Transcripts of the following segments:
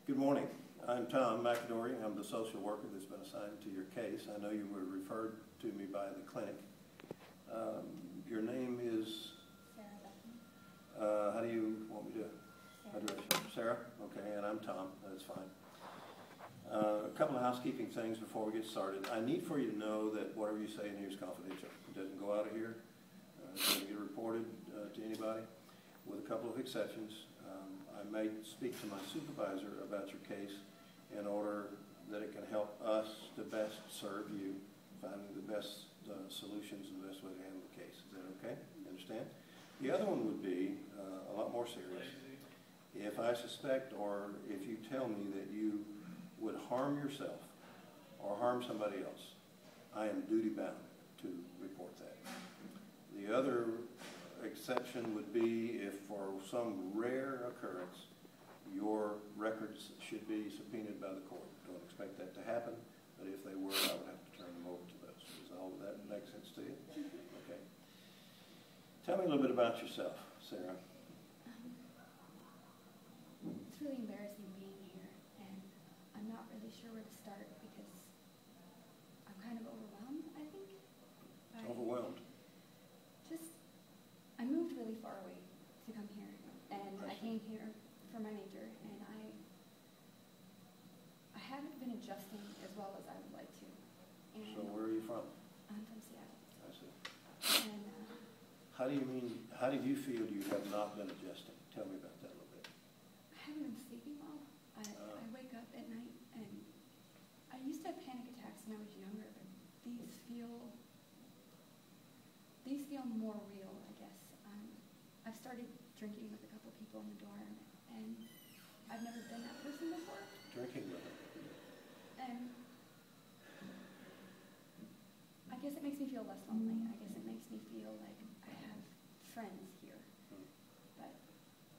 Good morning. I'm Tom McAdory. I'm the social worker that's been assigned to your case. I know you were referred to me by the clinic. Your name is? Sara. How do you want me to address you? Sarah? Okay, and I'm Tom. That's fine. A couple of housekeeping things before we get started. I need for you to know that whatever you say in here is confidential. It doesn't go out of here. It doesn't get reported to anybody, with a couple of exceptions. I may speak to my supervisor about your case in order that it can help us to best serve you, finding the best solutions and the best way to handle the case. Is that okay? You understand? The other one would be a lot more serious. If I suspect or if you tell me that you would harm yourself or harm somebody else, I am duty-bound to report that. The other exception would be if for some rare occurrence your records should be subpoenaed by the court. Don't expect that to happen, but if they were, I would have to turn them over to those. Does all of that make sense to you? Okay. Tell me a little bit about yourself, Sarah. It's really embarrassing being here, and I'm not really sure where to start because I'm kind of overwhelmed, I think. Overwhelmed? I moved really far away to come here, and I came here for my major, and I haven't been adjusting as well as I would like to. And so where are you from? I'm from Seattle. I see. And how do you feel you have not been adjusting? Tell me about that a little bit. I haven't been sleeping well. I wake up at night, and I used to have panic attacks when I was younger, but these feel more real, I guess. I've started drinking with a couple people in the dorm, and I've never been that person before. Drinking with them? And I guess it makes me feel less lonely. I guess it makes me feel like I have friends here. But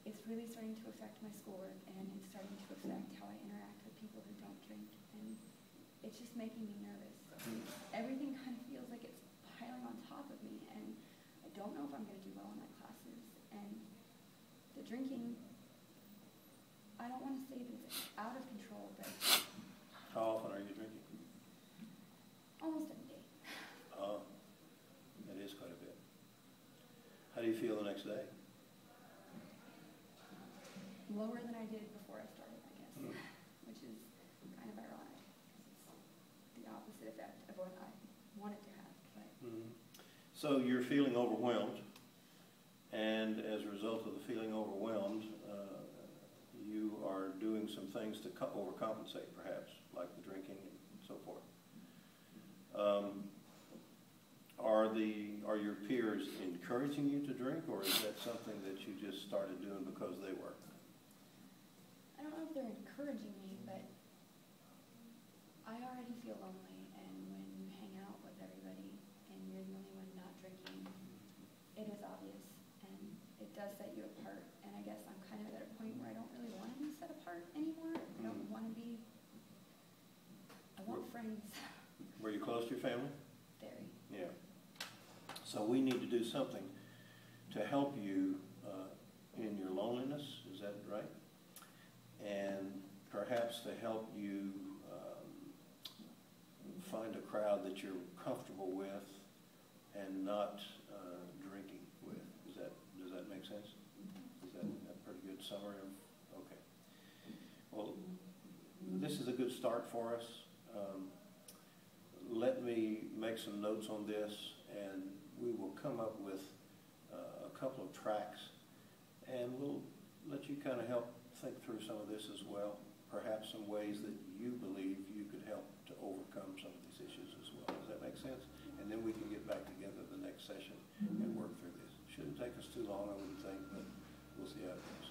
it's really starting to affect my schoolwork, and it's starting to affect how I interact with people who don't drink, and it's just making me nervous. Everything kind of feels like it's piling on top of me, and I don't know if I'm going to do well in my classes. And the drinking, I don't want to say that it's out of control, but... How often are you drinking? Almost every day. Oh, that is quite a bit. How do you feel the next day? Lower than I did before I started, I guess, which is kind of ironic. It's the opposite effect of what I wanted to have. But. So you're feeling overwhelmed, and as a result of the feeling overwhelmed, you are doing some things to overcompensate, perhaps, like the drinking and so forth. Are your peers encouraging you to drink, or is that something that you just started doing because they were? I don't know if they're encouraging me, but I already feel lonely, and when you hang out with everybody and you're the only one not drinking, it is obvious, and it does set you apart. And I guess I'm kind of at a point where I don't really want to be set apart anymore. I don't want to be. I want friends. Were you close to your family? Very. Yeah. So we need to do something to help you in your loneliness. Is that right? And perhaps to help you find a crowd that you're comfortable with and not drinking with. Does that make sense? Is that a pretty good summary of? Okay. Well, this is a good start for us. Let me make some notes on this, and we will come up with a couple of tracks, and we'll let you kind of help think through some of this as well, perhaps some ways that you believe you could help to overcome some of these issues as well. Does that make sense? And then we can get back together the next session and work through this. Shouldn't take us too long, I wouldn't think, but we'll see how it goes.